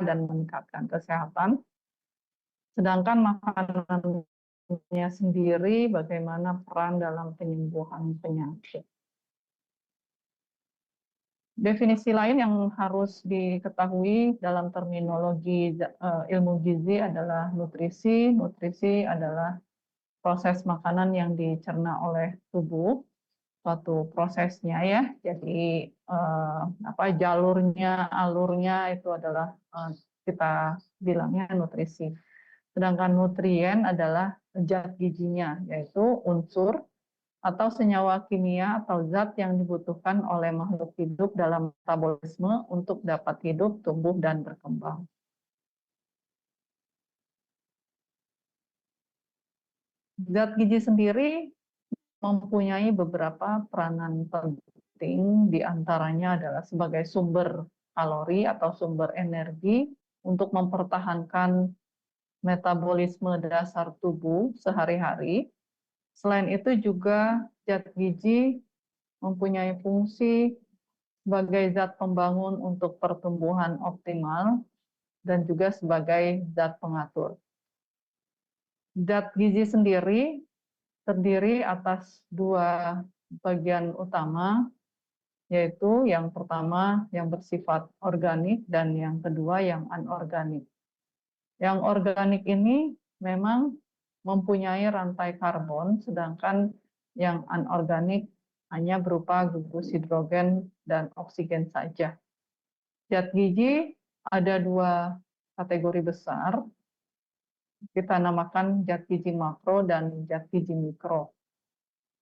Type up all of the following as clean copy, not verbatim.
dan meningkatkan kesehatan. Sedangkan makanannya sendiri bagaimana peran dalam penyembuhan penyakit. Definisi lain yang harus diketahui dalam terminologi ilmu gizi adalah nutrisi. Nutrisi adalah proses makanan yang dicerna oleh tubuh, suatu prosesnya ya. Jadi jalurnya, alurnya itu adalah kita bilangnya nutrisi. Sedangkan nutrien adalah zat gizinya, yaitu unsur atau senyawa kimia atau zat yang dibutuhkan oleh makhluk hidup dalam metabolisme untuk dapat hidup, tumbuh, dan berkembang. Zat gizi sendiri mempunyai beberapa peranan penting, diantaranya adalah sebagai sumber kalori atau sumber energi untuk mempertahankan metabolisme dasar tubuh sehari-hari. Selain itu juga zat gizi mempunyai fungsi sebagai zat pembangun untuk pertumbuhan optimal dan juga sebagai zat pengatur. Zat gizi sendiri terdiri atas dua bagian utama, yaitu yang pertama yang bersifat organik dan yang kedua yang anorganik. Yang organik ini memang mempunyai rantai karbon, sedangkan yang anorganik hanya berupa gugus hidrogen dan oksigen saja. Zat gizi ada dua kategori besar, kita namakan zat gizi makro dan zat gizi mikro.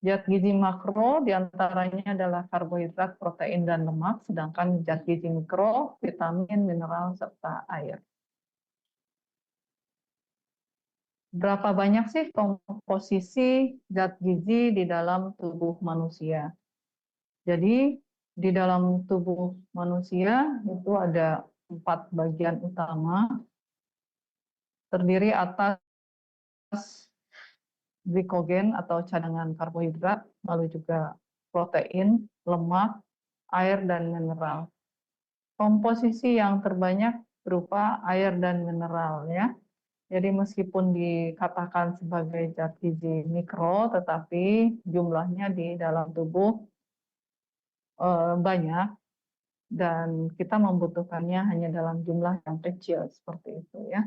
Zat gizi makro diantaranya adalah karbohidrat, protein, dan lemak, sedangkan zat gizi mikro, vitamin, mineral, serta air. Berapa banyak sih komposisi zat gizi di dalam tubuh manusia? Jadi di dalam tubuh manusia itu ada 4 bagian utama, terdiri atas glikogen atau cadangan karbohidrat, lalu juga protein, lemak, air, dan mineral. Komposisi yang terbanyak berupa air dan mineral ya. Jadi meskipun dikatakan sebagai zat gizi mikro, tetapi jumlahnya di dalam tubuh banyak dan kita membutuhkannya hanya dalam jumlah yang kecil seperti itu ya.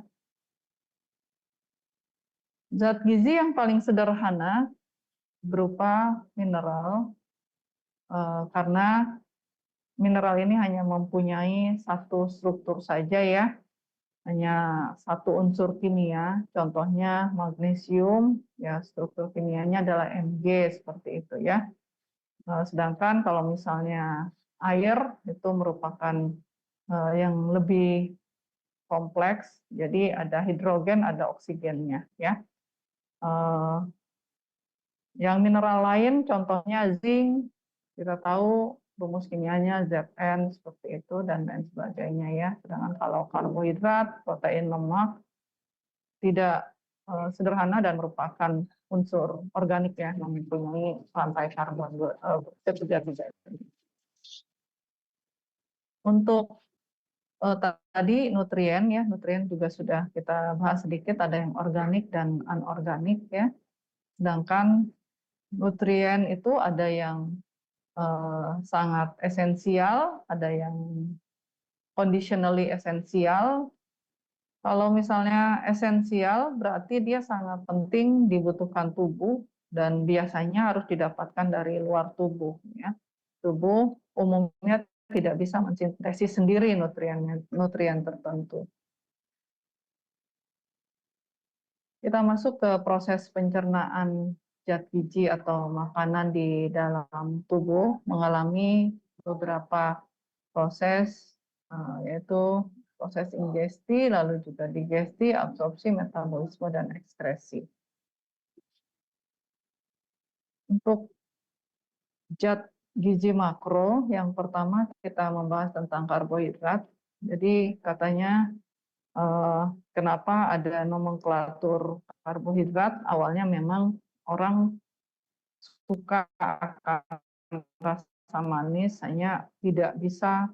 Zat gizi yang paling sederhana berupa mineral, karena mineral ini hanya mempunyai satu struktur saja ya, hanya satu unsur kimia, contohnya magnesium, ya struktur kimianya adalah Mg seperti itu ya. Sedangkan kalau misalnya air itu merupakan yang lebih kompleks, jadi ada hidrogen, ada oksigennya ya. Yang mineral lain contohnya zinc, kita tahu rumus kimianya Zn seperti itu dan lain sebagainya ya. Sedangkan kalau karbohidrat, protein, lemak tidak sederhana dan merupakan unsur organik ya, mempunyai rantai karbon Untuk tadi nutrien ya, nutrien juga sudah kita bahas sedikit, ada yang organik dan anorganik ya. Sedangkan nutrien itu ada yang sangat esensial, ada yang conditionally esensial. Kalau misalnya esensial, berarti dia sangat penting dibutuhkan tubuh dan biasanya harus didapatkan dari luar tubuh. Ya. Tubuh umumnya tidak bisa mensintesis sendiri nutrien tertentu. Kita masuk ke proses pencernaan zat gizi atau makanan di dalam tubuh mengalami beberapa proses, yaitu proses ingesti, lalu juga digesti, absorpsi, metabolisme, dan ekskresi. Untuk zat gizi makro, yang pertama kita membahas tentang karbohidrat. Jadi katanya kenapa ada nomenklatur karbohidrat, awalnya memang orang suka akan rasa manis, hanya tidak bisa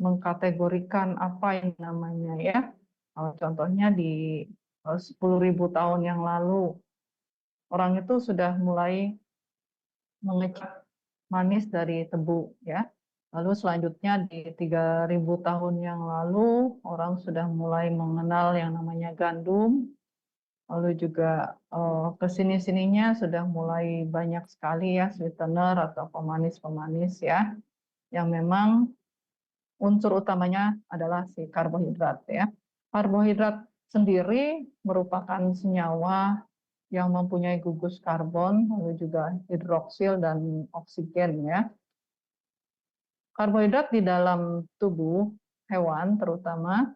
mengkategorikan apa yang namanya ya. Contohnya di 10.000 tahun yang lalu, orang itu sudah mulai mengecap manis dari tebu ya. Lalu selanjutnya di 3.000 tahun yang lalu, orang sudah mulai mengenal yang namanya gandum. Lalu juga kesini-sininya sudah mulai banyak sekali ya sweetener atau pemanis-pemanis ya, yang memang unsur utamanya adalah si karbohidrat ya. Karbohidrat sendiri merupakan senyawa yang mempunyai gugus karbon, lalu juga hidroksil dan oksigen ya. Karbohidrat di dalam tubuh hewan terutama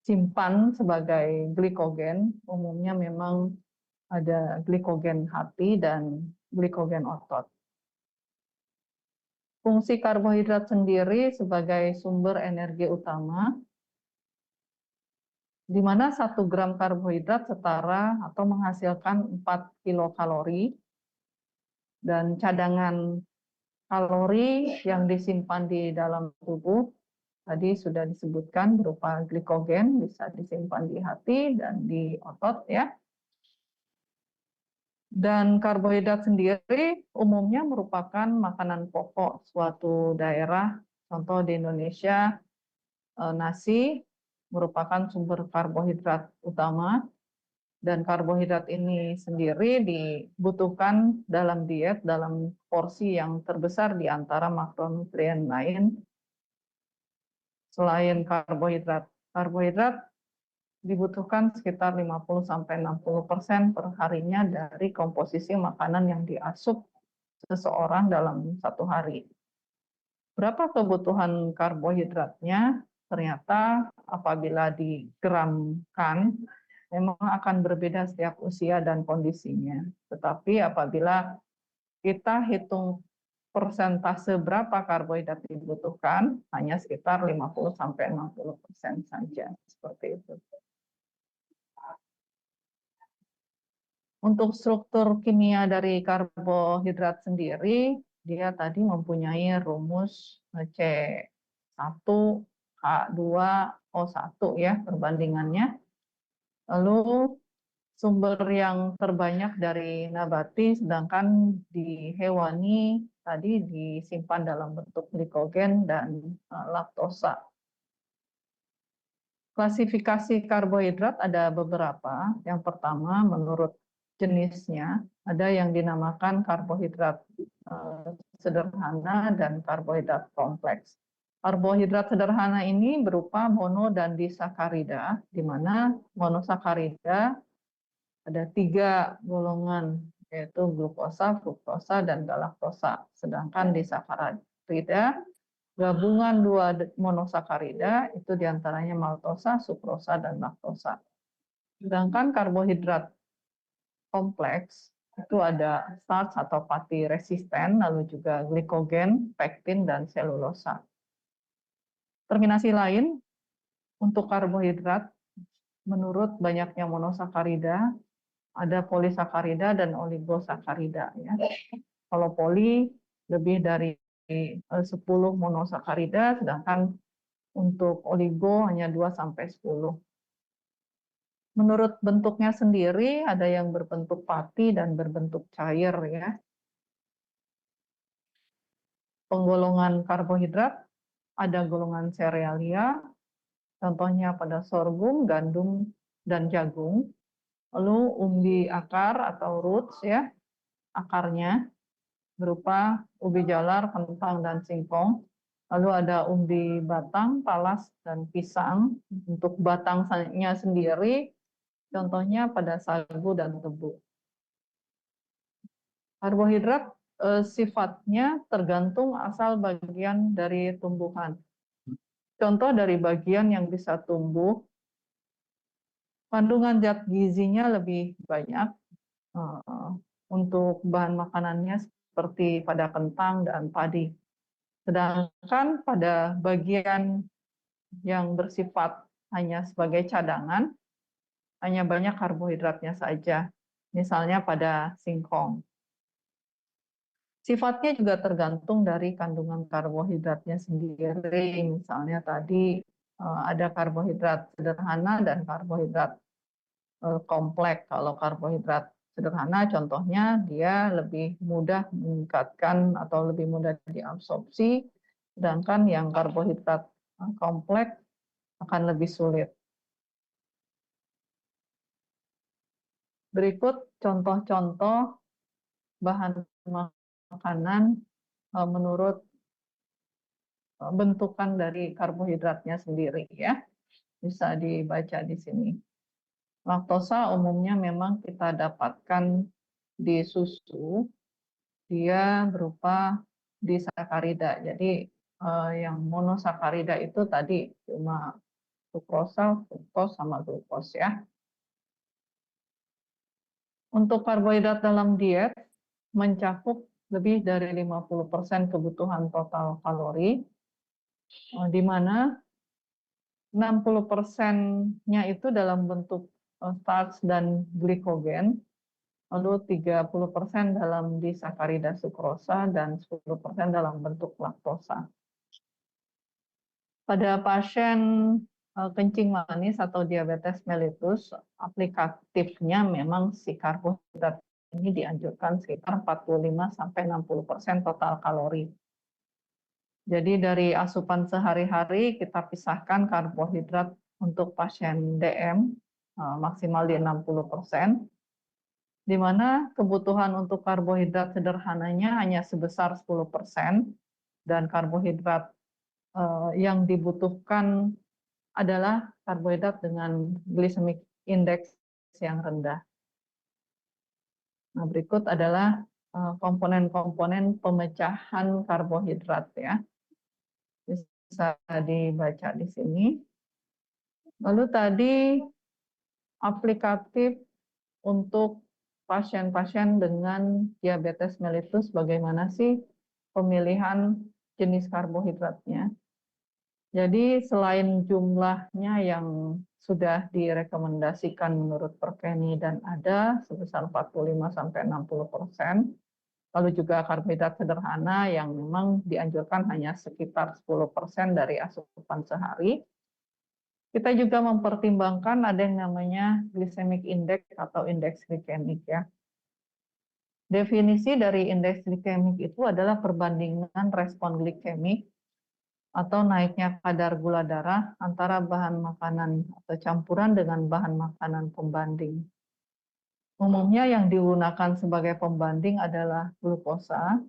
disimpan sebagai glikogen. Umumnya memang ada glikogen hati dan glikogen otot. Fungsi karbohidrat sendiri sebagai sumber energi utama, di mana 1 gram karbohidrat setara atau menghasilkan 4 kilokalori, dan cadangan kalori yang disimpan di dalam tubuh tadi sudah disebutkan berupa glikogen, bisa disimpan di hati dan di otot ya. Dan karbohidrat sendiri umumnya merupakan makanan pokok suatu daerah. Contoh di Indonesia, nasi merupakan sumber karbohidrat utama, dan karbohidrat ini sendiri dibutuhkan dalam diet dalam porsi yang terbesar di antara makronutrien lain selain karbohidrat. Karbohidrat dibutuhkan sekitar 50-60% per harinya dari komposisi makanan yang diasup seseorang dalam 1 hari. Berapa kebutuhan karbohidratnya? Ternyata apabila digramkan, memang akan berbeda setiap usia dan kondisinya. Tetapi apabila kita hitung persentase berapa karbohidrat dibutuhkan, hanya sekitar 50-60% saja. Seperti itu. Untuk struktur kimia dari karbohidrat sendiri, dia tadi mempunyai rumus C1H2O1 ya perbandingannya. Lalu sumber yang terbanyak dari nabati, sedangkan di hewani tadi disimpan dalam bentuk glikogen dan laktosa. Klasifikasi karbohidrat ada beberapa. Yang pertama, menurut jenisnya, ada yang dinamakan karbohidrat sederhana dan karbohidrat kompleks. Karbohidrat sederhana ini berupa mono dan disakarida, di mana monosakarida ada 3 golongan, yaitu glukosa, fruktosa, dan galaktosa. Sedangkan disakarida gabungan 2 monosakarida, itu diantaranya maltosa, sukrosa, dan laktosa. Sedangkan karbohidrat kompleks itu ada starch atau pati resisten, lalu juga glikogen, pektin, dan selulosa. Terminasi lain untuk karbohidrat, menurut banyaknya monosakarida, ada polisakarida dan oligosakarida. Ya. Kalau poli lebih dari 10 monosakarida, sedangkan untuk oligo hanya 2-10. Menurut bentuknya sendiri, ada yang berbentuk pati dan berbentuk cair ya. Penggolongan karbohidrat, ada golongan serealia, contohnya pada sorghum, gandum, dan jagung. Lalu umbi akar atau roots ya, akarnya berupa ubi jalar, kentang, dan singkong. Lalu ada umbi batang, talas, dan pisang. Untuk batangnya sendiri, contohnya pada sagu dan tebu. Karbohidrat sifatnya tergantung asal bagian dari tumbuhan. Contoh dari bagian yang bisa tumbuh, kandungan zat gizinya lebih banyak untuk bahan makanannya seperti pada kentang dan padi. Sedangkan pada bagian yang bersifat hanya sebagai cadangan, hanya banyak karbohidratnya saja. Misalnya pada singkong. Sifatnya juga tergantung dari kandungan karbohidratnya sendiri. Misalnya tadi ada karbohidrat sederhana dan karbohidrat kompleks. Kalau karbohidrat sederhana contohnya dia lebih mudah meningkatkan atau lebih mudah diabsorpsi, sedangkan yang karbohidrat kompleks akan lebih sulit. Berikut contoh-contoh bahan makanan menurut bentukan dari karbohidratnya sendiri ya. Bisa dibaca di sini. Laktosa umumnya memang kita dapatkan di susu, dia berupa disakarida. Jadi yang monosakarida itu tadi cuma sukrosa, fruktos, sama glukos ya. Untuk karbohidrat dalam diet mencakup lebih dari 50% kebutuhan total kalori, di mana 60%-nya itu dalam bentuk starch dan glikogen, lalu 30% dalam disakarida sukrosa, dan 10% dalam bentuk laktosa. Pada pasien kencing manis atau diabetes mellitus, aplikatifnya memang si karbohidrat ini dianjurkan sekitar 45-60% total kalori. Jadi dari asupan sehari-hari kita pisahkan karbohidrat untuk pasien DM maksimal di 60%, di mana kebutuhan untuk karbohidrat sederhananya hanya sebesar 10%, dan karbohidrat yang dibutuhkan adalah karbohidrat dengan glycemic index yang rendah. Nah, berikut adalah komponen-komponen pemecahan karbohidrat ya. Bisa dibaca di sini. Lalu tadi aplikatif untuk pasien-pasien dengan diabetes mellitus, bagaimana sih pemilihan jenis karbohidratnya? Jadi selain jumlahnya yang sudah direkomendasikan menurut Perkeni dan ada sebesar 45-60%, lalu juga karbohidrat sederhana yang memang dianjurkan hanya sekitar 10% dari asupan sehari. Kita juga mempertimbangkan ada yang namanya glycemic index atau indeks glikemik ya. Definisi dari indeks glikemik itu adalah perbandingan respon glikemik atau naiknya kadar gula darah antara bahan makanan atau campuran dengan bahan makanan pembanding. Umumnya yang digunakan sebagai pembanding adalah glukosa.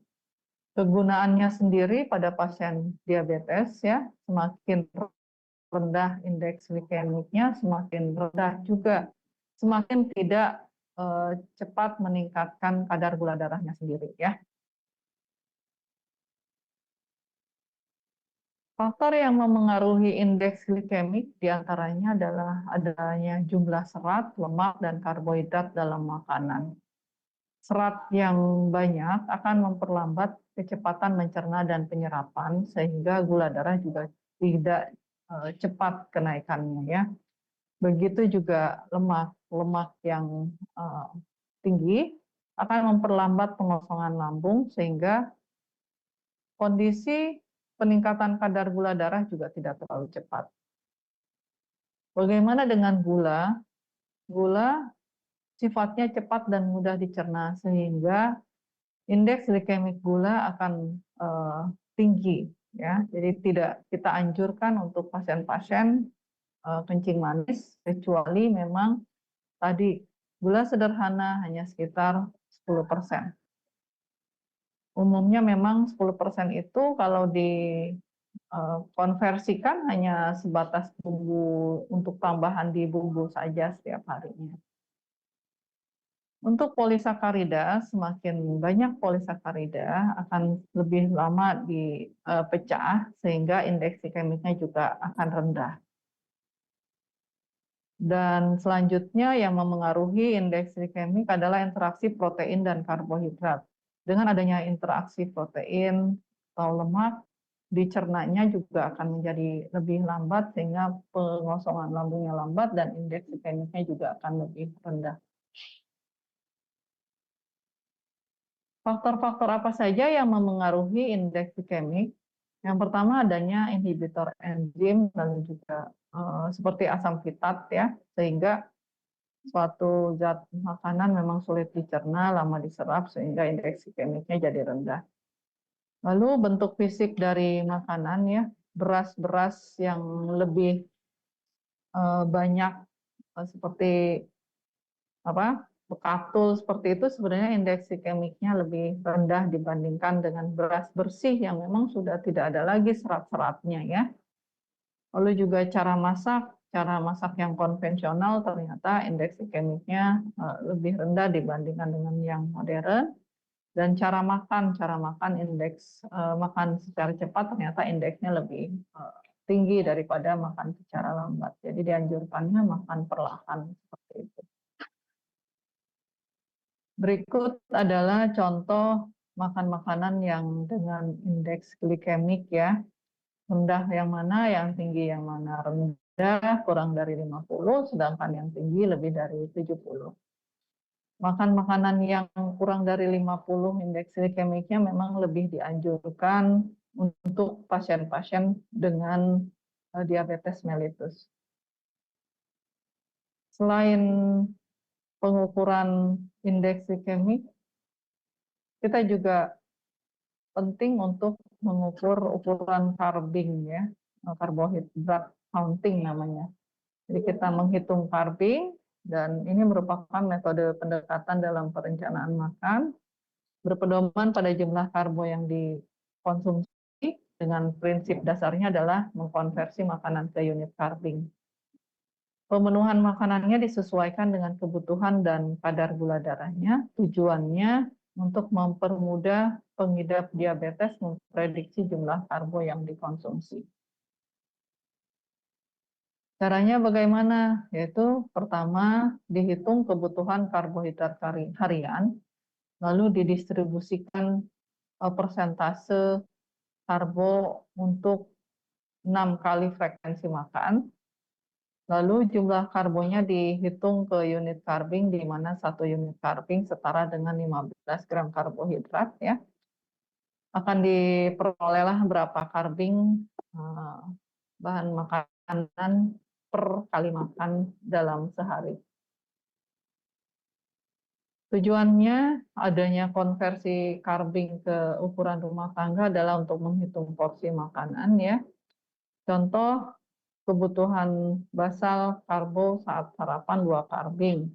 Kegunaannya sendiri pada pasien diabetes ya, semakin rendah indeks glikemiknya, semakin rendah juga, semakin tidak cepat meningkatkan kadar gula darahnya sendiri ya. Faktor yang memengaruhi indeks glikemik diantaranya adalah adanya jumlah serat, lemak, dan karbohidrat dalam makanan. Serat yang banyak akan memperlambat kecepatan mencerna dan penyerapan, sehingga gula darah juga tidak cepat kenaikannya ya. Begitu juga lemak, lemak yang tinggi akan memperlambat pengosongan lambung, sehingga kondisi peningkatan kadar gula darah juga tidak terlalu cepat. Bagaimana dengan gula? Gula sifatnya cepat dan mudah dicerna, sehingga indeks glikemik gula akan tinggi ya. Jadi tidak kita anjurkan untuk pasien-pasien kencing manis, kecuali memang tadi gula sederhana hanya sekitar 10%. Umumnya memang 10% itu kalau dikonversikan hanya sebatas bumbu untuk tambahan di bumbu saja setiap harinya. Untuk polisakarida, semakin banyak polisakarida akan lebih lama dipecah, sehingga indeks glikemiknya juga akan rendah. Dan selanjutnya yang memengaruhi indeks glikemik adalah interaksi protein dan karbohidrat. Dengan adanya interaksi protein atau lemak, dicernanya juga akan menjadi lebih lambat, sehingga pengosongan lambungnya lambat dan indeks glikemiknya juga akan lebih rendah. Faktor-faktor apa saja yang memengaruhi indeks glikemik? Yang pertama adanya inhibitor enzim dan juga seperti asam fitat ya, sehingga suatu zat makanan memang sulit dicerna, lama diserap sehingga indeks glikemiknya jadi rendah. Lalu bentuk fisik dari makanan ya, beras-beras yang lebih banyak seperti apa bekatul seperti itu sebenarnya indeks glikemiknya lebih rendah dibandingkan dengan beras bersih yang memang sudah tidak ada lagi serat-seratnya ya. Lalu juga cara masak yang konvensional ternyata indeks glikemiknya lebih rendah dibandingkan dengan yang modern. Dan cara makan indeks makan secara cepat ternyata indeksnya lebih tinggi daripada makan secara lambat. Jadi dianjurkannya makan perlahan seperti itu. Berikut adalah contoh makan makanan yang dengan indeks glikemik ya. Rendah yang mana, yang tinggi yang mana. Rendah kurang dari 50, sedangkan yang tinggi lebih dari 70. Makan makanan yang kurang dari 50 indeks glikemiknya memang lebih dianjurkan untuk pasien-pasien dengan diabetes mellitus. Selain pengukuran indeks glikemik, kita juga penting untuk mengukur ukuran carving ya, karbohidrat counting namanya. Jadi kita menghitung carving dan ini merupakan metode pendekatan dalam perencanaan makan berpedoman pada jumlah karbo yang dikonsumsi dengan prinsip dasarnya adalah mengkonversi makanan ke unit carving. Pemenuhan makanannya disesuaikan dengan kebutuhan dan kadar gula darahnya. Tujuannya untuk mempermudah pengidap diabetes memprediksi jumlah karbo yang dikonsumsi. Caranya bagaimana? Yaitu pertama, dihitung kebutuhan karbohidrat harian, lalu didistribusikan persentase karbo untuk 6 kali frekuensi makan. Lalu jumlah karbonya dihitung ke unit carving, di mana 1 unit carving setara dengan 15 gram karbohidrat ya. Akan diperolehlah berapa carving bahan makanan per kali makan dalam sehari. Tujuannya adanya konversi carving ke ukuran rumah tangga adalah untuk menghitung porsi makanan ya. Contoh kebutuhan basal karbo saat sarapan 2 carving.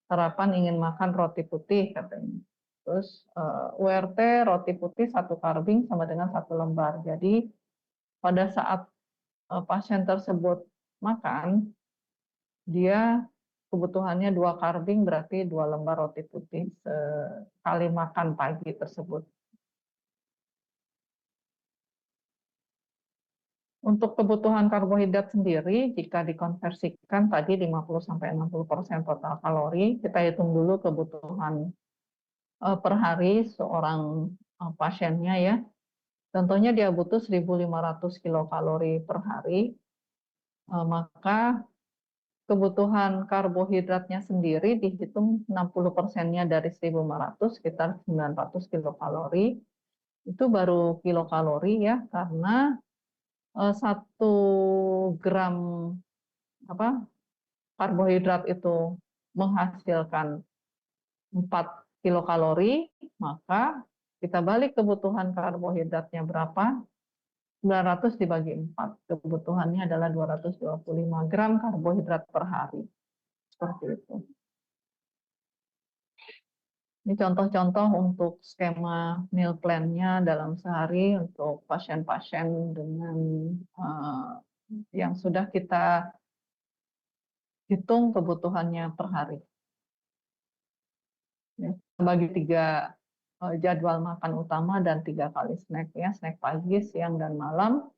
Sarapan ingin makan roti putih katanya. Terus URT roti putih 1 carving sama dengan 1 lembar. Jadi pada saat pasien tersebut makan, dia kebutuhannya 2 carving berarti 2 lembar roti putih sekali makan pagi tersebut. Untuk kebutuhan karbohidrat sendiri, jika dikonversikan tadi 50-60% total kalori, kita hitung dulu kebutuhan per hari seorang pasiennya ya. Contohnya dia butuh 1.500 kilokalori per hari, maka kebutuhan karbohidratnya sendiri dihitung 60%-nya dari 1.500, sekitar 900 kilokalori. Itu baru kilokalori ya, karena 1 gram karbohidrat itu menghasilkan 4 kilokalori, maka kita balik kebutuhan karbohidratnya berapa? 900 dibagi 4. Kebutuhannya adalah 225 gram karbohidrat per hari. Seperti itu. Ini contoh-contoh untuk skema meal plan-nya dalam sehari untuk pasien-pasien dengan yang sudah kita hitung kebutuhannya per hari. Ya, bagi 3 jadwal makan utama dan 3 kali snack ya, snack pagi, siang, dan malam.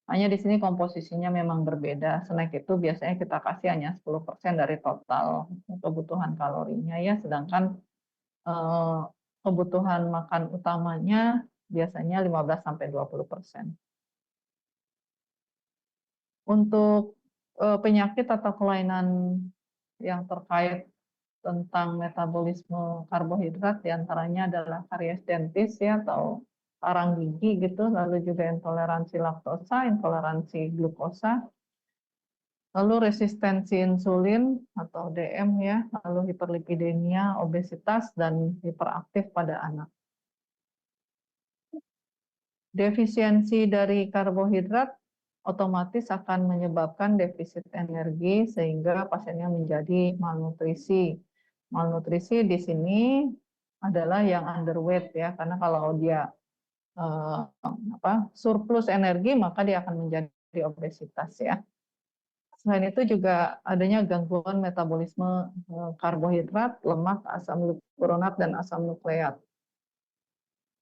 Hanya di sini komposisinya memang berbeda. Snack itu biasanya kita kasih hanya 10% dari total kebutuhan kalorinya ya, sedangkan kebutuhan makan utamanya biasanya 15-20%. Untuk penyakit atau kelainan yang terkait tentang metabolisme karbohidrat, diantaranya adalah karies dentis ya atau karang gigi gitu, lalu juga intoleransi laktosa, intoleransi glukosa, lalu resistensi insulin atau DM ya, lalu hiperlipidemia, obesitas, dan hiperaktif pada anak. Defisiensi dari karbohidrat otomatis akan menyebabkan defisit energi sehingga pasiennya menjadi malnutrisi. Malnutrisi di sini adalah yang underweight ya, karena kalau dia surplus energi maka dia akan menjadi obesitas ya. Selain itu juga adanya gangguan metabolisme karbohidrat, lemak, asam glukuronat, dan asam nukleat.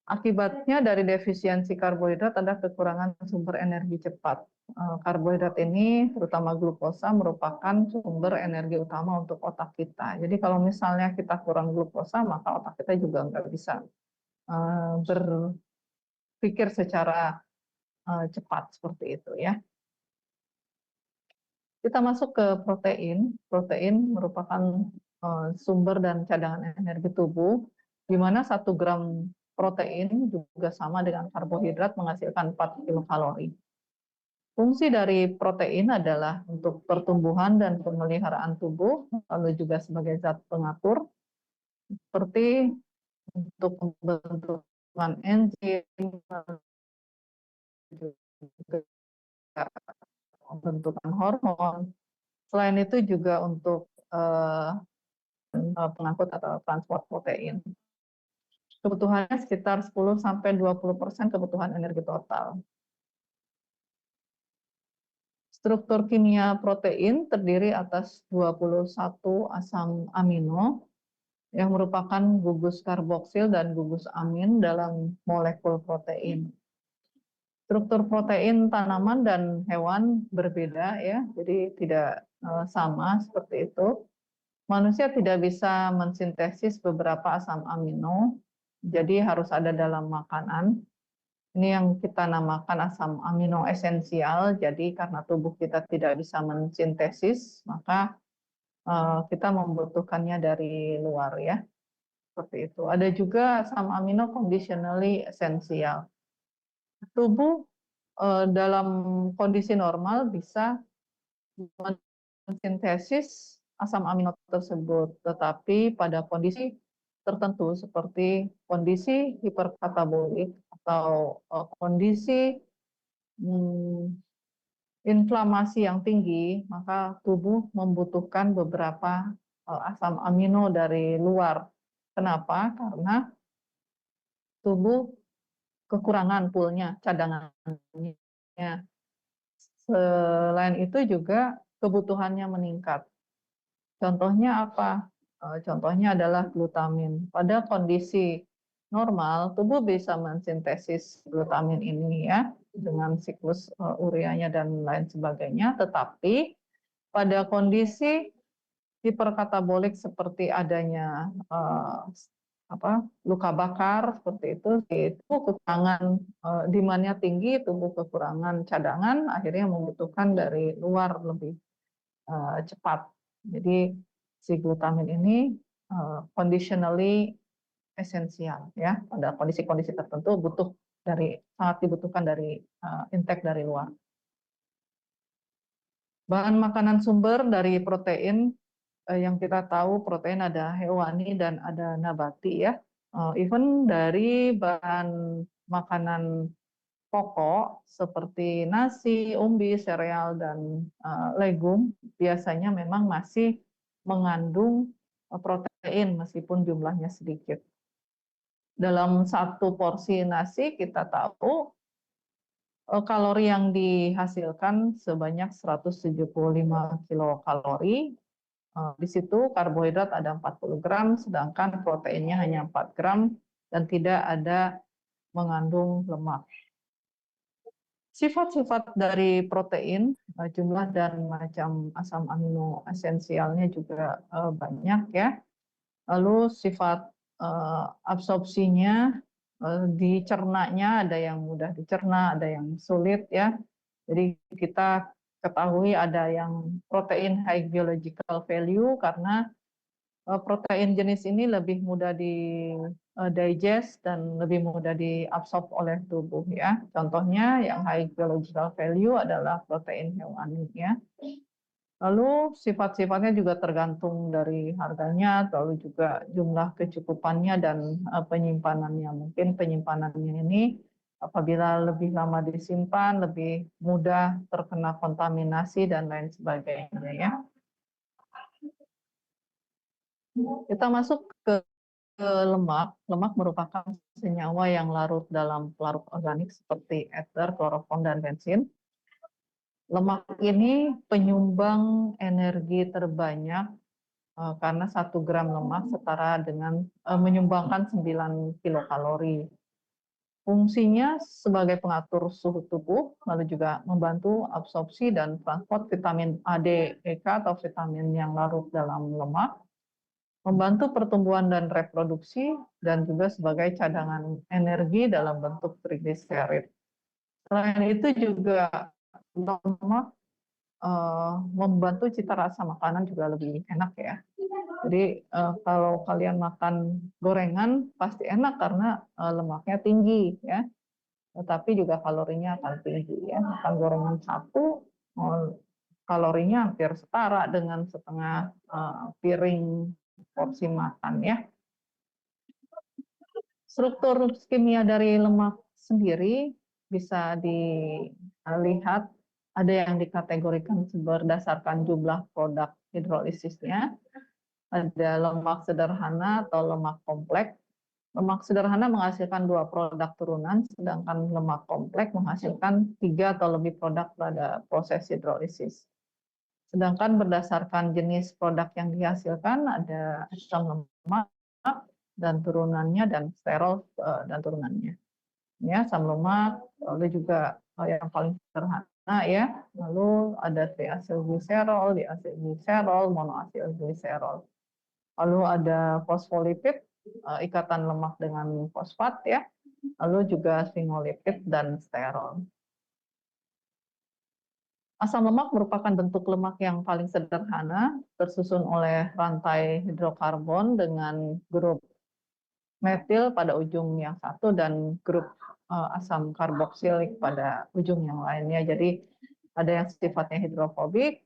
Akibatnya dari defisiensi karbohidrat ada kekurangan sumber energi cepat. Karbohidrat ini, terutama glukosa, merupakan sumber energi utama untuk otak kita. Jadi kalau misalnya kita kurang glukosa, maka otak kita juga nggak bisa berpikir secara cepat seperti itu ya. Kita masuk ke protein. Protein merupakan sumber dan cadangan energi tubuh, di mana 1 gram protein juga sama dengan karbohidrat menghasilkan 4 kilokalori. Fungsi dari protein adalah untuk pertumbuhan dan pemeliharaan tubuh, lalu juga sebagai zat pengatur, seperti untuk pembentukan enzim, pembentukan hormon. Selain itu juga untuk pengangkut atau transport protein. Kebutuhannya sekitar 10-20% kebutuhan energi total. Struktur kimia protein terdiri atas 21 asam amino yang merupakan gugus karboksil dan gugus amin dalam molekul protein. Struktur protein tanaman dan hewan berbeda ya, jadi tidak sama seperti itu. Manusia tidak bisa mensintesis beberapa asam amino, jadi harus ada dalam makanan. Ini yang kita namakan asam amino esensial. Jadi karena tubuh kita tidak bisa mensintesis, maka kita membutuhkannya dari luar ya. Seperti itu. Ada juga asam amino conditionally esensial. Tubuh dalam kondisi normal bisa mensintesis asam amino tersebut, tetapi pada kondisi tertentu seperti kondisi hiperkatabolik atau kondisi inflamasi yang tinggi, maka tubuh membutuhkan beberapa asam amino dari luar. Kenapa? Karena tubuh kekurangan poolnya, cadangannya. Selain itu juga kebutuhannya meningkat. Contohnya apa? Contohnya adalah glutamin. Pada kondisi normal, tubuh bisa mensintesis glutamin ini ya dengan siklus ureanya dan lain sebagainya. Tetapi pada kondisi hiperkatabolik seperti adanya luka bakar seperti itu kekurangan demand-nya tinggi, tubuh kekurangan cadangan, akhirnya membutuhkan dari luar lebih cepat. Jadi si glutamin ini conditionally esensial ya, pada kondisi-kondisi tertentu sangat dibutuhkan dari intake dari luar. Bahan makanan sumber dari protein yang kita tahu protein ada hewani dan ada nabati ya. Even dari bahan makanan pokok seperti nasi, umbi, sereal, dan legum biasanya memang masih mengandung protein meskipun jumlahnya sedikit. Dalam satu porsi nasi kita tahu kalori yang dihasilkan sebanyak 175 kilokalori. Di situ karbohidrat ada 40 gram, sedangkan proteinnya hanya 4 gram dan tidak ada mengandung lemak. Sifat-sifat dari protein, jumlah dan macam asam amino esensialnya juga banyak ya. Lalu sifat absorpsinya, dicernanya ada yang mudah dicerna, ada yang sulit ya. Jadi kita ketahui ada yang protein high biological value karena protein jenis ini lebih mudah di digest dan lebih mudah diabsorb oleh tubuh ya. Contohnya yang high biological value adalah protein hewani ya. Lalu sifat-sifatnya juga tergantung dari harganya, lalu juga jumlah kecukupannya dan penyimpanannya. Mungkin penyimpanannya ini apabila lebih lama disimpan, lebih mudah terkena kontaminasi dan lain sebagainya ya. Kita masuk ke lemak. Lemak merupakan senyawa yang larut dalam pelarut organik seperti ether, klorofon, dan bensin. Lemak ini penyumbang energi terbanyak karena 1 gram lemak setara dengan menyumbangkan 9 kilokalori. Fungsinya sebagai pengatur suhu tubuh, lalu juga membantu absorpsi dan transport vitamin A, D, E, K atau vitamin yang larut dalam lemak, membantu pertumbuhan dan reproduksi, dan juga sebagai cadangan energi dalam bentuk trigliserid. Selain itu juga lemak membantu cita rasa makanan juga lebih enak ya. Jadi kalau kalian makan gorengan pasti enak karena lemaknya tinggi ya, tetapi juga kalorinya akan tinggi ya. Makan gorengan satu kalorinya hampir setara dengan setengah piring porsi makan ya. Struktur kimia dari lemak sendiri bisa dilihat, ada yang dikategorikan berdasarkan jumlah produk hidrolisisnya, ada lemak sederhana atau lemak kompleks. Lemak sederhana menghasilkan 2 produk turunan, sedangkan lemak kompleks menghasilkan 3 atau lebih produk pada proses hidrolisis. Sedangkan berdasarkan jenis produk yang dihasilkan ada asam lemak dan turunannya dan sterol dan turunannya. Ya, asam lemak, lalu juga yang paling sederhana ya, lalu ada triacylglycerol, diacylglycerol, monoacylglycerol. Lalu ada fosfolipid, ikatan lemak dengan fosfat ya, lalu juga sphingolipid dan sterol. Asam lemak merupakan bentuk lemak yang paling sederhana, tersusun oleh rantai hidrokarbon dengan grup metil pada ujung yang satu dan grup asam karboksilik pada ujung yang lainnya. Jadi ada yang sifatnya hidrofobik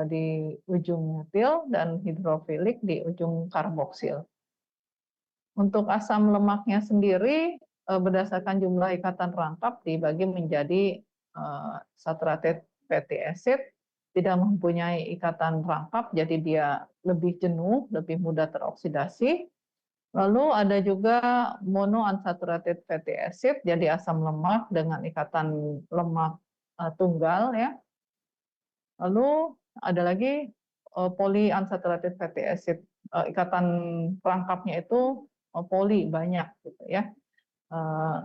di ujung metil dan hidrofilik di ujung karboksil. Untuk asam lemaknya sendiri berdasarkan jumlah ikatan rangkap dibagi menjadi saturated fatty acid, tidak mempunyai ikatan rangkap, jadi dia lebih jenuh, lebih mudah teroksidasi. Lalu ada juga monounsaturated fatty acid, jadi asam lemak dengan ikatan lemak tunggal ya. Lalu ada lagi polyunsaturated fatty acid, ikatan rangkapnya itu poli banyak gitu ya.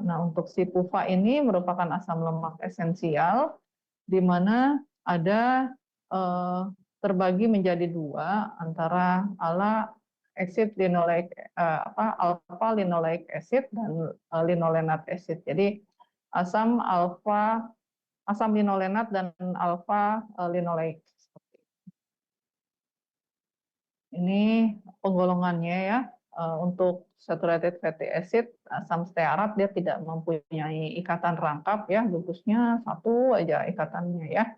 Nah, untuk si PUFA ini merupakan asam lemak esensial di mana ada terbagi menjadi 2 antara acid linoleic alpha linoleic acid dan linolenat acid. Jadi asam linolenat dan alpha linoleic. Ini penggolongannya ya. Untuk saturated fatty acid, asam stearat dia tidak mempunyai ikatan rangkap ya, glukusnya 1 aja ikatannya ya.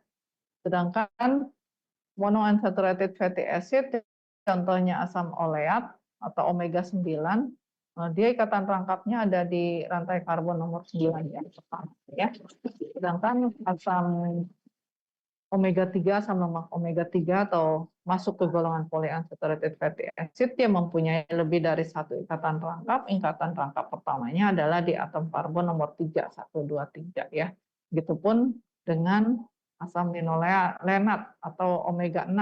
Sedangkan monounsaturated fatty acid, contohnya asam oleat atau omega 9, dia ikatan rangkapnya ada di rantai karbon nomor 9 yang pertama ya. Sedangkan asam omega 3, asam lemak omega 3 atau masuk ke golongan polyunsaturated fatty acid, dia mempunyai lebih dari 1 ikatan rangkap. Ikatan rangkap pertamanya adalah di atom karbon nomor 3, 1, 2, 3 ya. Begitupun dengan asam linolenat atau omega 6.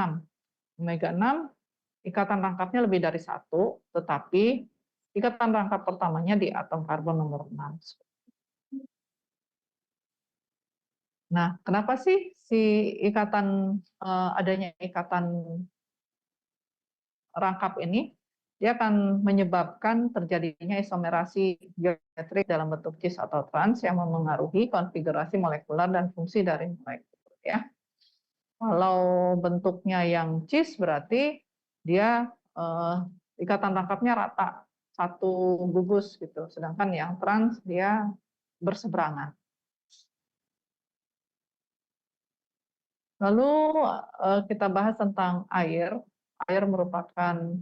Omega 6 ikatan rangkapnya lebih dari 1, tetapi ikatan rangkap pertamanya di atom karbon nomor 6. Nah, kenapa sih adanya ikatan rangkap ini? Dia akan menyebabkan terjadinya isomerasi geometrik dalam bentuk cis atau trans yang memengaruhi konfigurasi molekular dan fungsi dari molekul. Ya. Kalau bentuknya yang cis berarti dia ikatan tangkapnya rata, satu gugus gitu. Sedangkan yang trans dia berseberangan. Lalu kita bahas tentang air. Air merupakan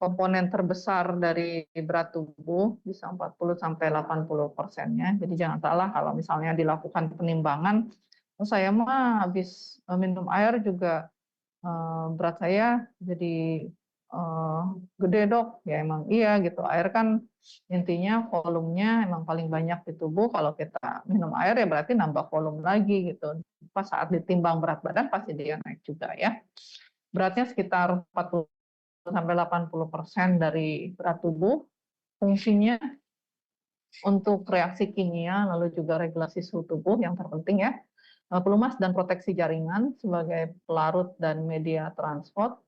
komponen terbesar dari berat tubuh, bisa 40-80%-nya. Jadi jangan salah kalau misalnya dilakukan penimbangan, oh saya mah habis minum air juga berat saya jadi eh, gede dok. Ya emang iya gitu. Air kan intinya volumenya emang paling banyak di tubuh. Kalau kita minum air ya berarti nambah volume lagi gitu. Pas saat ditimbang berat badan pasti dia naik juga ya. Beratnya sekitar 40-80% dari berat tubuh. Fungsinya untuk reaksi kimia, lalu juga regulasi suhu tubuh yang terpenting ya. Pelumas dan proteksi jaringan sebagai pelarut dan media transport.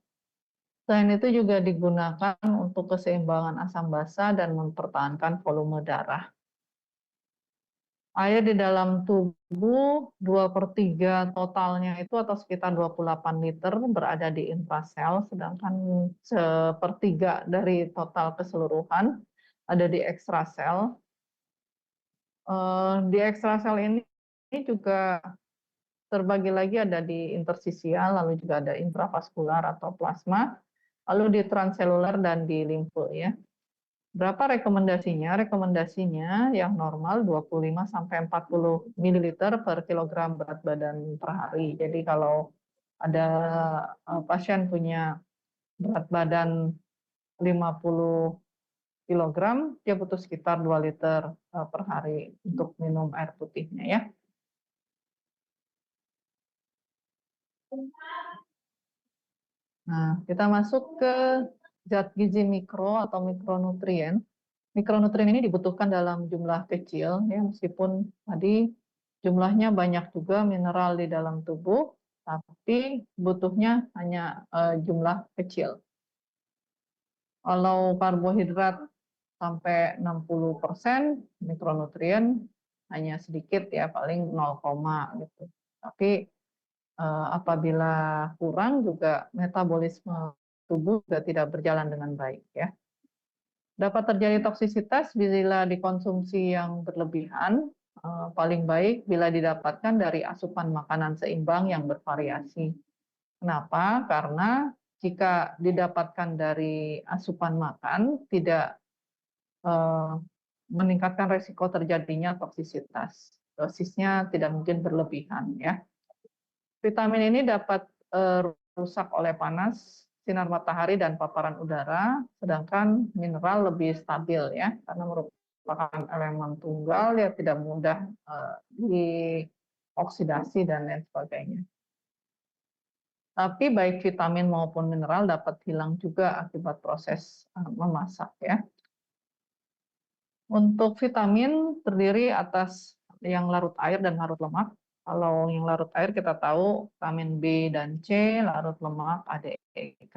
Selain itu juga digunakan untuk keseimbangan asam basa dan mempertahankan volume darah. Air di dalam tubuh 2/3 totalnya itu atau sekitar 28 liter berada di intrasel, sedangkan 1/3 dari total keseluruhan ada di ekstrasel. Di ekstrasel ini juga terbagi lagi ada di intersisial, lalu juga ada intravaskular atau plasma, lalu di transseluler dan di limfe ya. Berapa rekomendasinya? Rekomendasinya yang normal 25 sampai 40 ml per kilogram berat badan per hari. Jadi kalau ada pasien punya berat badan 50 kilogram, dia butuh sekitar 2 liter per hari untuk minum air putihnya ya. Nah, kita masuk ke zat gizi mikro atau mikronutrien. Mikronutrien ini dibutuhkan dalam jumlah kecil, ya, meskipun tadi jumlahnya banyak juga mineral di dalam tubuh, tapi butuhnya hanya jumlah kecil. Kalau karbohidrat sampai 60%, mikronutrien hanya sedikit ya, paling 0, gitu. Tapi apabila kurang juga metabolisme tubuh juga tidak berjalan dengan baik ya. Dapat terjadi toksisitas bila dikonsumsi yang berlebihan, paling baik bila didapatkan dari asupan makanan seimbang yang bervariasi. Kenapa? Karena jika didapatkan dari asupan makan, tidak meningkatkan resiko terjadinya toksisitas. Dosisnya tidak mungkin berlebihan ya. Vitamin ini dapat rusak oleh panas, sinar matahari dan paparan udara, sedangkan mineral lebih stabil ya, karena merupakan elemen tunggal ya tidak mudah dioksidasi dan lain sebagainya. Tapi baik vitamin maupun mineral dapat hilang juga akibat proses memasak ya. Untuk vitamin terdiri atas yang larut air dan larut lemak. Kalau yang larut air kita tahu vitamin B dan C, larut lemak ada EK,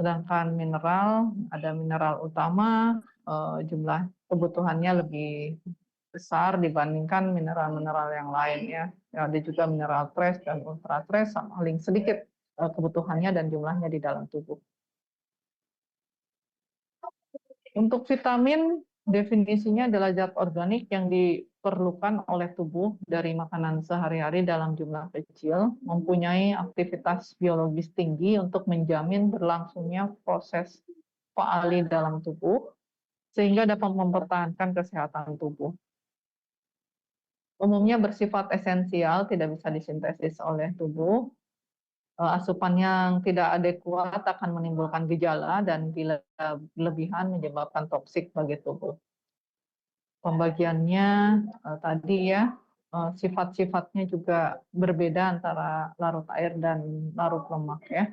sedangkan mineral ada mineral utama, jumlah kebutuhannya lebih besar dibandingkan mineral-mineral yang lain ya. Ada juga mineral trace dan ultra trace paling sedikit kebutuhannya dan jumlahnya di dalam tubuh. Untuk vitamin, definisinya adalah zat organik yang diperlukan oleh tubuh dari makanan sehari-hari dalam jumlah kecil, mempunyai aktivitas biologis tinggi untuk menjamin berlangsungnya proses faali dalam tubuh, sehingga dapat mempertahankan kesehatan tubuh. Umumnya bersifat esensial, tidak bisa disintesis oleh tubuh. Asupan yang tidak adekuat akan menimbulkan gejala dan bila berlebihan menyebabkan toksik bagi tubuh. Pembagiannya tadi ya, sifat-sifatnya juga berbeda antara larut air dan larut lemak ya.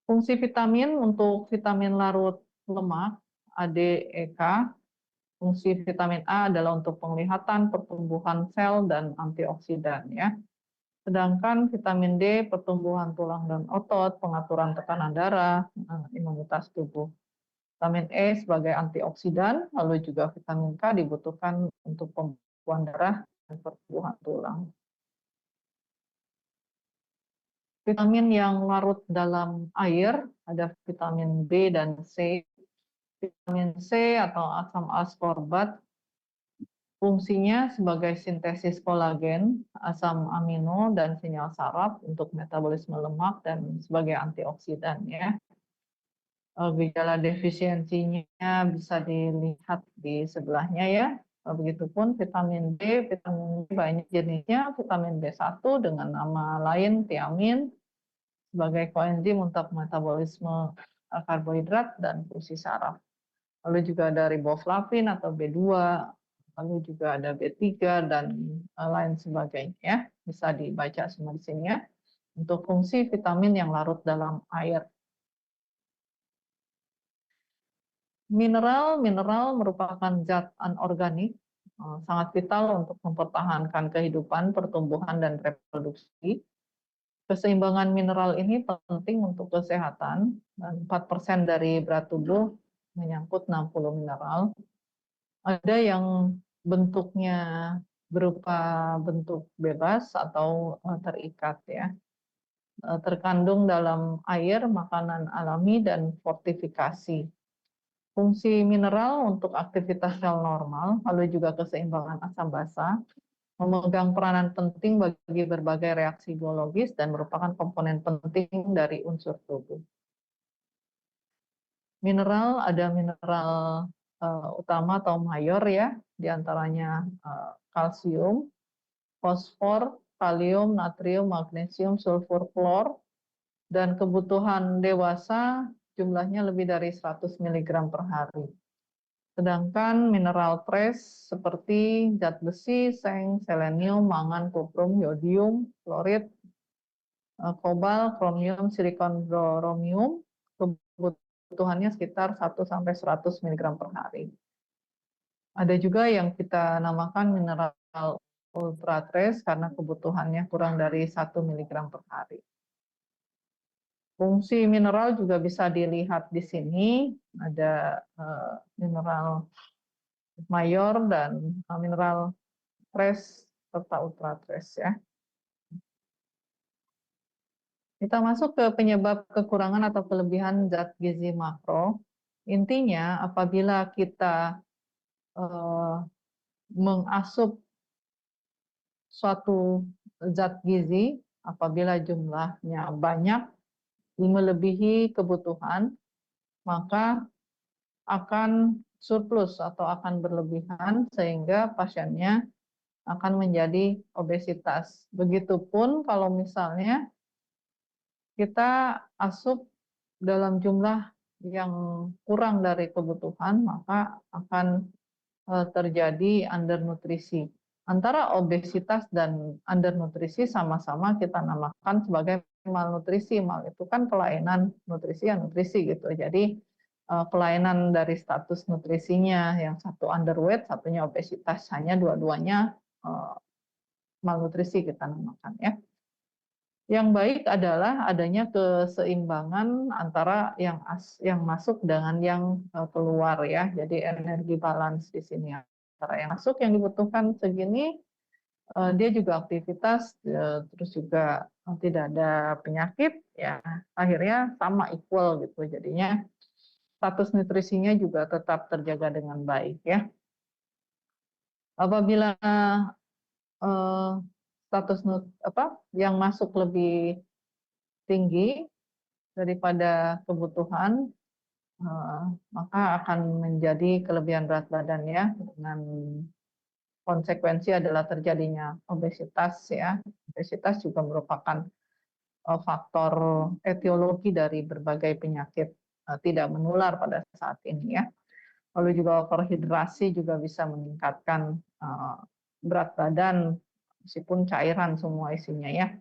Fungsi vitamin untuk vitamin larut lemak, A, D, E, K. Fungsi vitamin A adalah untuk penglihatan, pertumbuhan sel, dan antioksidan ya. Sedangkan vitamin D, pertumbuhan tulang dan otot, pengaturan tekanan darah, imunitas tubuh. Vitamin E sebagai antioksidan, lalu juga vitamin K dibutuhkan untuk pembekuan darah dan pertumbuhan tulang. Vitamin yang larut dalam air, ada vitamin B dan C. Vitamin C atau asam ascorbat fungsinya sebagai sintesis kolagen, asam amino, dan sinyal saraf untuk metabolisme lemak dan sebagai antioksidan ya. Gejala defisiensinya bisa dilihat di sebelahnya ya. Begitupun vitamin B, vitamin B banyak jenisnya, vitamin B1 dengan nama lain tiamin sebagai koenzim untuk metabolisme karbohidrat dan fungsi saraf. Lalu juga ada riboflavin atau B2, lalu juga ada B3 dan lain sebagainya ya. Bisa dibaca semua di sini ya. Untuk fungsi vitamin yang larut dalam air. Mineral merupakan zat anorganik sangat vital untuk mempertahankan kehidupan, pertumbuhan, dan reproduksi. Keseimbangan mineral ini penting untuk kesehatan, dan 4% dari berat tubuh menyangkut 60 mineral. Ada yang bentuknya berupa bentuk bebas atau terikat ya. Terkandung dalam air, makanan alami, dan fortifikasi. Fungsi mineral untuk aktivitas sel normal, lalu juga keseimbangan asam basa, memegang peranan penting bagi berbagai reaksi biologis dan merupakan komponen penting dari unsur tubuh. Mineral, ada mineral utama atau mayor ya, diantaranya kalsium, fosfor, kalium, natrium, magnesium, sulfur, klor, dan kebutuhan dewasa jumlahnya lebih dari 100 mg per hari. Sedangkan mineral trace seperti zat besi, seng, selenium, mangan, kuprum, yodium, klorid, kobal, kromium, silikon, bromium, kebutuhannya sekitar 1-100 mg per hari. Ada juga yang kita namakan mineral ultra trace karena kebutuhannya kurang dari 1 mg per hari. Fungsi mineral juga bisa dilihat di sini, ada mineral mayor dan mineral trace serta ultra trace ya. Kita masuk ke penyebab kekurangan atau kelebihan zat gizi makro. Intinya apabila kita mengasup suatu zat gizi, apabila jumlahnya banyak, melebihi kebutuhan, maka akan surplus atau akan berlebihan sehingga pasiennya akan menjadi obesitas. Begitupun kalau misalnya kita asup dalam jumlah yang kurang dari kebutuhan, maka akan terjadi undernutrisi. Antara obesitas dan undernutrisi sama-sama kita namakan sebagai malnutrisi. Mal itu kan kelainan, nutrisi ya nutrisi gitu. Jadi kelainan dari status nutrisinya, yang satu underweight, satunya obesitas, hanya dua-duanya malnutrisi kita namakan ya. Yang baik adalah adanya keseimbangan antara yang masuk dengan yang keluar ya. Jadi energi balance di sini antara yang masuk yang dibutuhkan segini, dia juga aktivitas, terus juga tidak ada penyakit ya. Akhirnya sama equal gitu. Jadinya status nutrisinya juga tetap terjaga dengan baik ya. Apabila status yang masuk lebih tinggi daripada kebutuhan, maka akan menjadi kelebihan berat badan ya, dengan konsekuensi adalah terjadinya obesitas ya. Obesitas juga merupakan faktor etiologi dari berbagai penyakit tidak menular pada saat ini ya. Lalu juga overhidrasi juga bisa meningkatkan berat badan meskipun cairan semua isinya ya.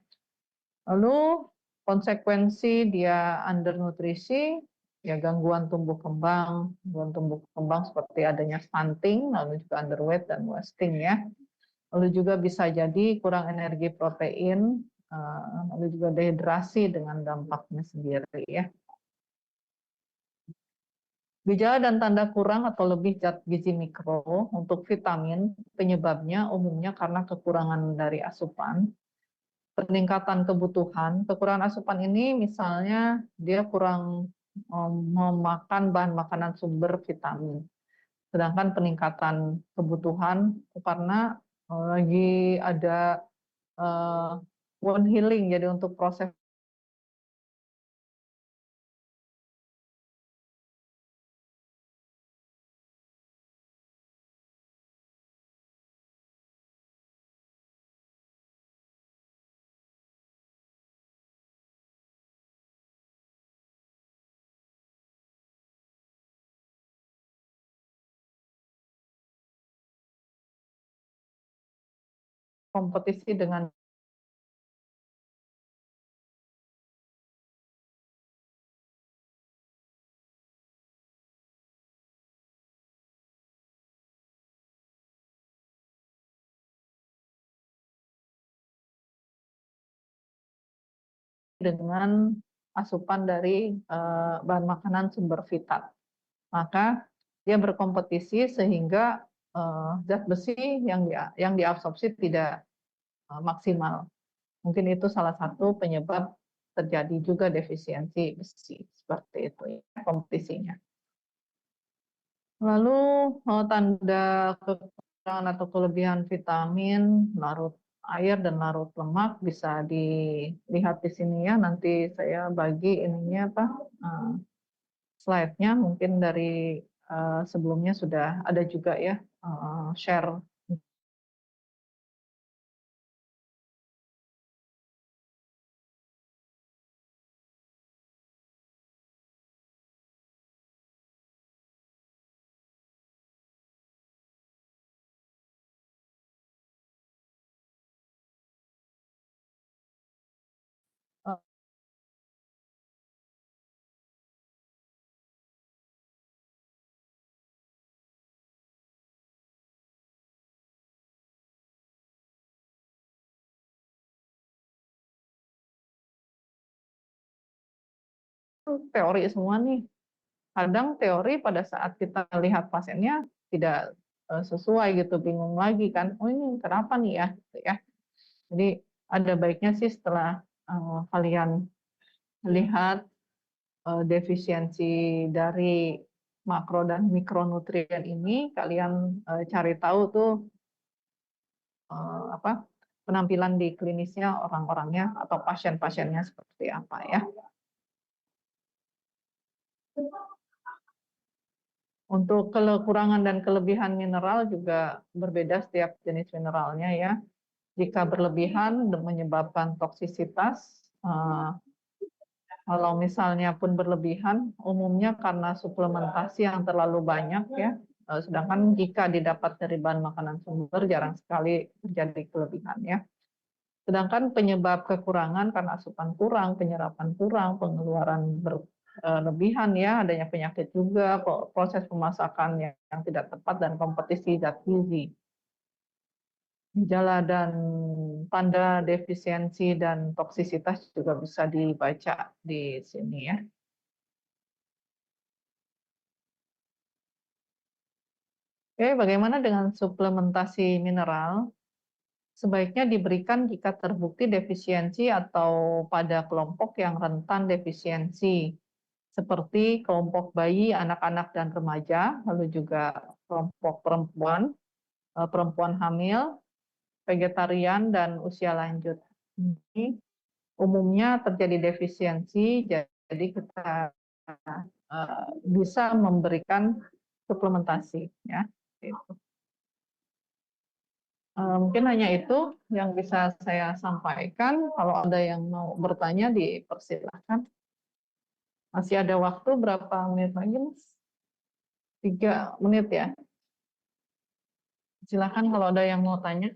Lalu konsekuensi dia undernutrisi, ya gangguan tumbuh kembang seperti adanya stunting, lalu juga underweight dan wasting ya. Lalu juga bisa jadi kurang energi protein, lalu juga dehidrasi dengan dampaknya sendiri ya. Gejala dan tanda kurang atau lebih zat gizi mikro untuk vitamin, penyebabnya umumnya karena kekurangan dari asupan. peningkatan kebutuhan, kekurangan asupan ini misalnya dia kurang memakan bahan makanan sumber vitamin. Sedangkan peningkatan kebutuhan karena lagi ada wound healing, jadi untuk proses kompetisi dengan asupan dari bahan makanan sumber vital. Maka dia berkompetisi sehingga zat besi yang diabsorpsi tidak maksimal. Mungkin itu salah satu penyebab terjadi juga defisiensi besi, seperti itu ya, kompetisinya. Lalu tanda kekurangan atau kelebihan vitamin, larut air dan larut lemak bisa dilihat di sini ya. Nanti saya bagi ininya apa slide-nya, mungkin dari sebelumnya sudah ada juga ya share. Teori semua nih. Kadang teori pada saat kita lihat pasiennya tidak sesuai gitu, bingung lagi kan, oh ini kenapa nih ya, gitu ya. Jadi ada baiknya sih setelah kalian lihat defisiensi dari makro dan mikronutrien ini, kalian cari tahu tuh apa penampilan di klinisnya orang-orangnya atau pasien-pasiennya seperti apa ya. Untuk kekurangan dan kelebihan mineral juga berbeda setiap jenis mineralnya ya. Jika berlebihan menyebabkan toksisitas, kalau misalnya pun berlebihan, umumnya karena suplementasi yang terlalu banyak ya. Sedangkan jika didapat dari bahan makanan sumber, jarang sekali terjadi kelebihan ya. Sedangkan penyebab kekurangan karena asupan kurang, penyerapan kurang, pengeluaran berlebihan ya, adanya penyakit juga, proses pemasakan yang tidak tepat dan kompetisi zat gizi. Gejala dan tanda defisiensi dan toksisitas juga bisa dibaca di sini ya. Oke, bagaimana dengan suplementasi mineral? Sebaiknya diberikan jika terbukti defisiensi atau pada kelompok yang rentan defisiensi, seperti kelompok bayi, anak-anak, dan remaja, lalu juga kelompok perempuan, perempuan hamil, vegetarian, dan usia lanjut. Ini umumnya terjadi defisiensi, jadi kita bisa memberikan suplementasi. Ya. Mungkin hanya itu yang bisa saya sampaikan. Kalau ada yang mau bertanya, dipersilahkan. Masih ada waktu berapa menit lagi, Mas? 3 menit ya. Silakan kalau ada yang mau tanya.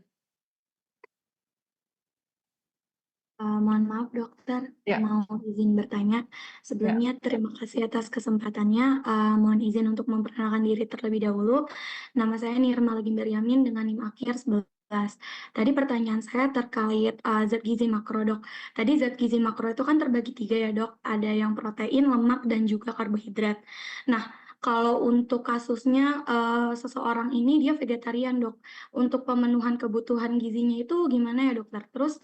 Mohon maaf dokter, Ya. mau izin bertanya. Sebelumnya terima kasih atas kesempatannya. Mohon izin untuk memperkenalkan diri terlebih dahulu. Nama saya Nirma Legimber Yamin dengan NIM akhir 11. Tadi pertanyaan saya terkait zat gizi makro dok. Tadi zat gizi makro itu kan terbagi 3 ya dok. Ada yang protein, lemak, dan juga karbohidrat. Nah, Kalau untuk kasusnya seseorang ini dia vegetarian, Dok. Untuk pemenuhan kebutuhan gizinya itu gimana ya, Dokter? Terus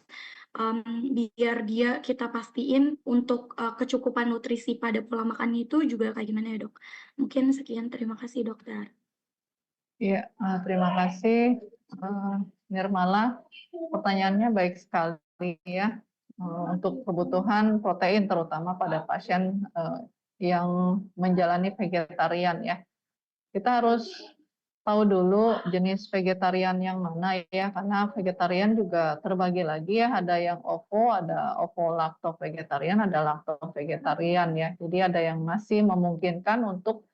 biar kita pastiin untuk kecukupan nutrisi pada pola makannya itu juga kayak gimana ya, Dok? Mungkin sekian, terima kasih, Dokter. Iya, terima kasih Nirmala. Pertanyaannya baik sekali ya. Untuk kebutuhan protein terutama pada pasien yang menjalani vegetarian ya. Kita harus tahu dulu jenis vegetarian yang mana ya, karena vegetarian juga terbagi lagi ya, ada yang ada ovo-lacto vegetarian, ada lacto vegetarian ya. Jadi ada yang masih memungkinkan untuk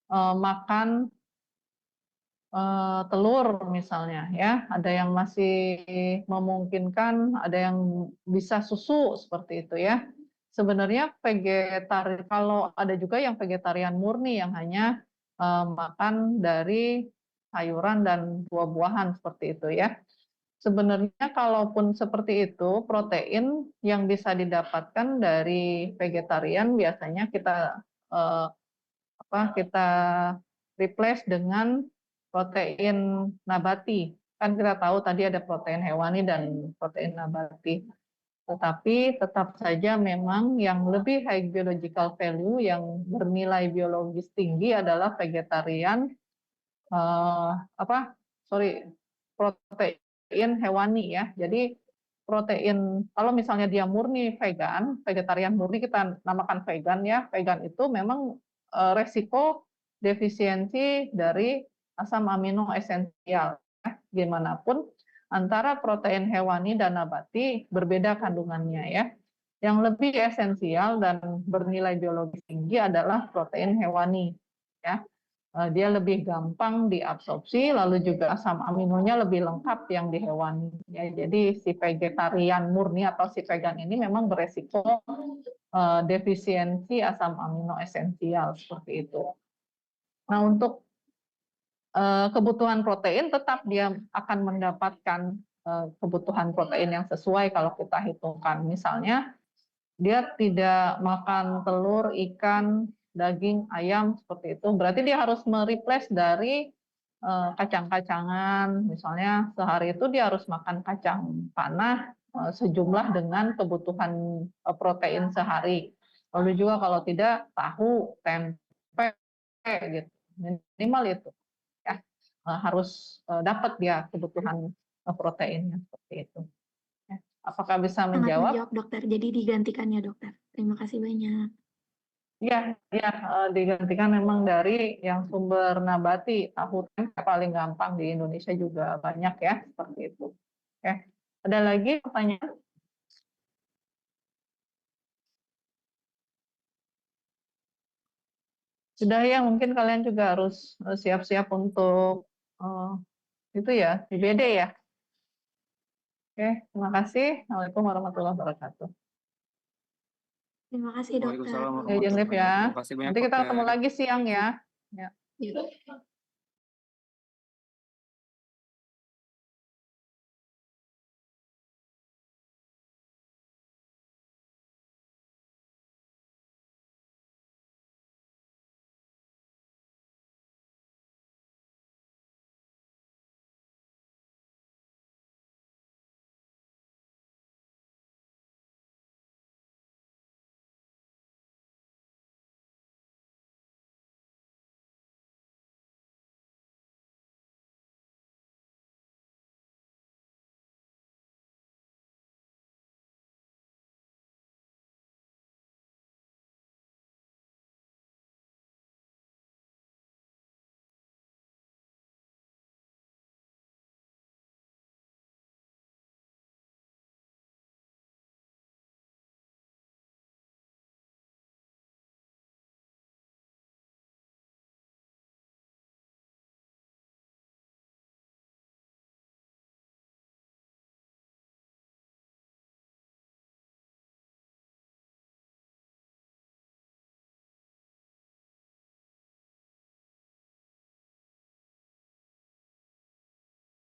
makan telur misalnya ya, ada yang masih memungkinkan, ada yang bisa susu seperti itu ya. Sebenarnya vegetarian, kalau ada juga yang vegetarian murni yang hanya makan dari sayuran dan buah-buahan seperti itu ya. Sebenarnya kalaupun seperti itu, protein yang bisa didapatkan dari vegetarian biasanya kita eh, kita replace dengan protein nabati. Kan kita tahu tadi ada protein hewani dan protein nabati. Tetapi tetap saja memang yang lebih high biological value, yang bernilai biologis tinggi adalah vegetarian, protein hewani ya. Jadi protein, kalau misalnya dia murni vegan, vegetarian murni kita namakan vegan ya, vegan itu memang resiko defisiensi dari asam amino esensial. Gimana pun antara protein hewani dan nabati berbeda kandungannya ya. Yang lebih esensial dan bernilai biologis tinggi adalah protein hewani ya. Dia lebih gampang diabsorpsi, lalu juga asam aminonya lebih lengkap yang di hewani. Ya, jadi si vegetarian murni atau si vegan ini memang beresiko defisiensi asam amino esensial seperti itu. Nah, untuk kebutuhan protein tetap dia akan mendapatkan kebutuhan protein yang sesuai kalau kita hitungkan. Misalnya dia tidak makan telur, ikan, daging, ayam seperti itu, berarti dia harus mereplace dari kacang-kacangan. Misalnya sehari itu dia harus makan kacang panah sejumlah dengan kebutuhan protein sehari. Lalu juga kalau tidak tahu, tempe gitu, minimal itu ya. Harus dapat dia kebutuhan proteinnya seperti itu. Apakah bisa Sangat menjawab? menjawab, Dokter. Jadi digantikan ya, Dokter. Terima kasih banyak. Ya, ya, digantikan memang dari yang sumber nabati. Tahu tempe paling gampang di Indonesia juga banyak ya, seperti itu. Oke. Ada lagi pertanyaan? Sudah ya, mungkin kalian juga harus siap-siap untuk itu ya, IBD ya. Oke, terima kasih. Assalamualaikum warahmatullahi wabarakatuh. Terima kasih, Dokter. Waalaikumsalam Ya, Jenlip warahmatullahi ya. wabarakatuh. Terima kasih banyak, Nanti kita ketemu Dokter. lagi siang ya. Ya. Ya.